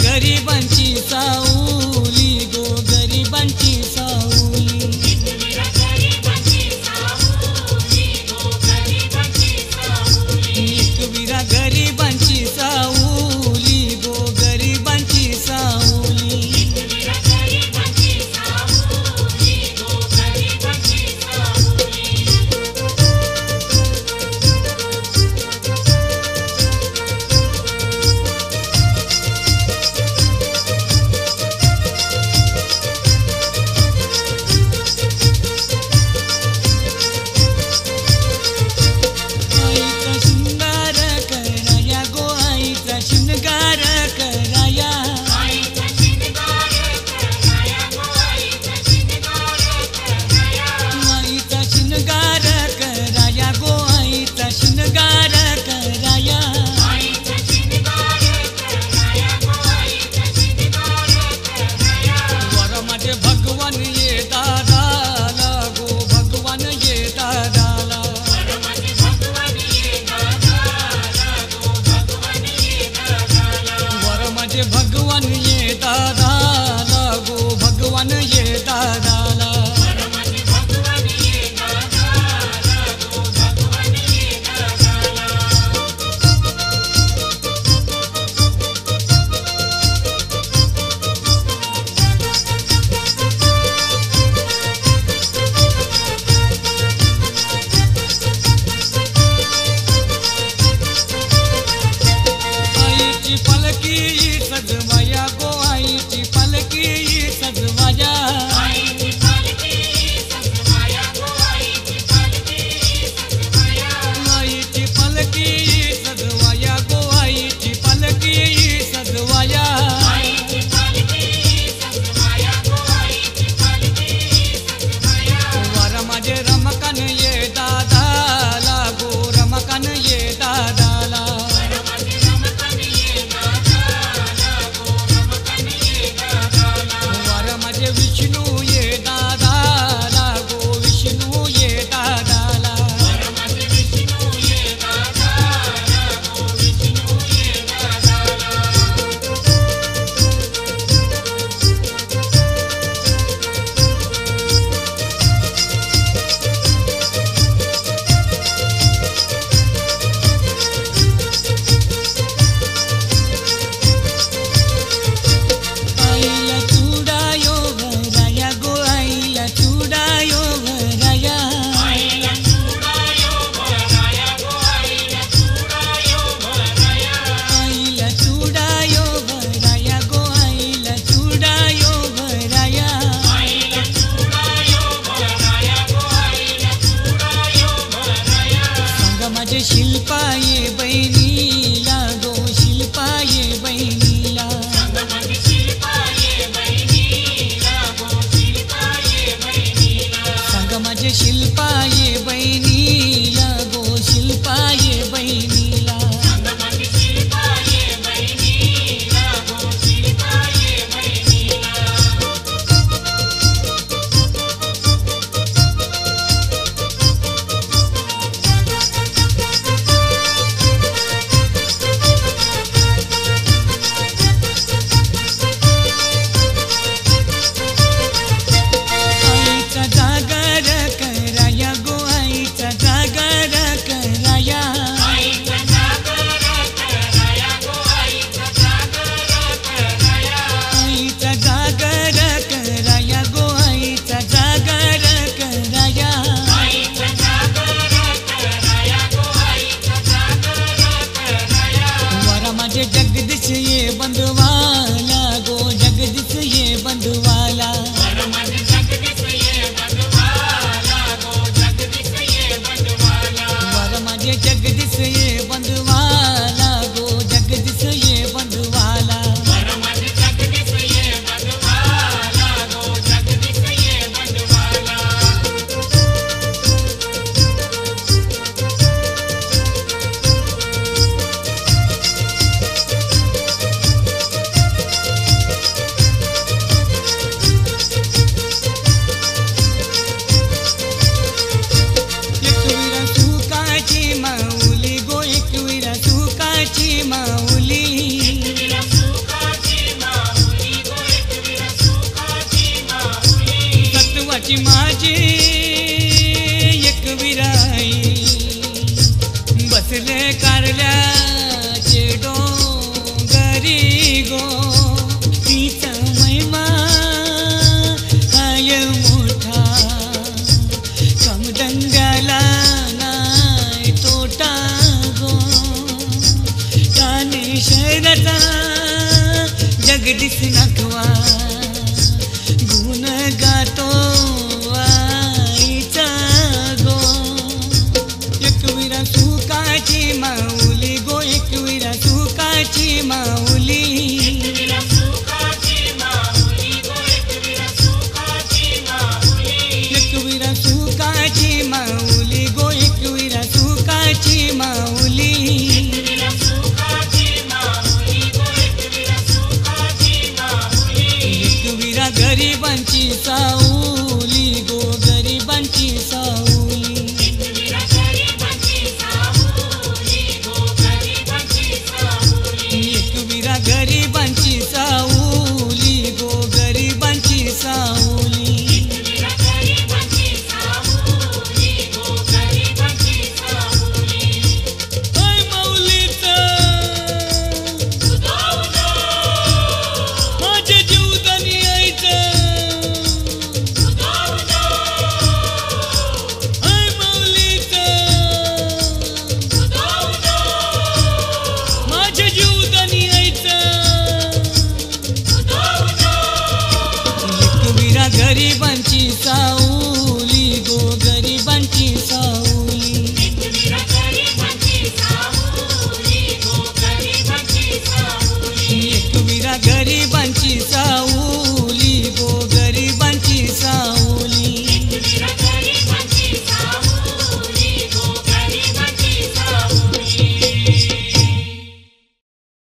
गरिबांची सावली गो गरिबांची सावली एकवीरा गरिबांची सावली गो गरिबांची सावली भगवान ये दादाला गो भगवान ये दादाला आईची पलकी सजवाया गो आईची पलकी सजवाया सुखाची माझी एकवीर आई बसले कारल्याचे डोंगरी गो तिचा महिमा हाय मोठा कामधंद्याला नाही तोटा गो काने शहराचा जगदीश नाखवा गुण गातो आईचा गो एकवीरा सुखाची माऊली गो एकवीरा सुखाची माऊली एकवीरा सुखाची माऊली गो एकवीरा सुखाची माऊली एकवीरा सुखाची माऊली गो एकवीरा सुखाची माऊली एकवीरा सुखाची माऊली गो एकवीरा सुखाची माऊली एकवीरा गरिबांची साऊली गो गरिबांची साऊली एकवीरा गरिबांची सावली गो गरिबांची सावली एकवीरा गरिबांची साऊली गो गरिबांची साऊली एकवीरा गरिबांची सावली गो गरिबांची सावली ओय माऊलीचं उदो उदो माझ्या जीवदानी यायचं उदो उदो ओय माऊलीचं उदो उदो माझ्या जीवदानी यायचं उदो उदो एकवीरा गरिबांची साऊली गो गरिबांची साऊली एकवीरा गरिबांची सावली गो गरिबांची सावली एकवीरा गरिबा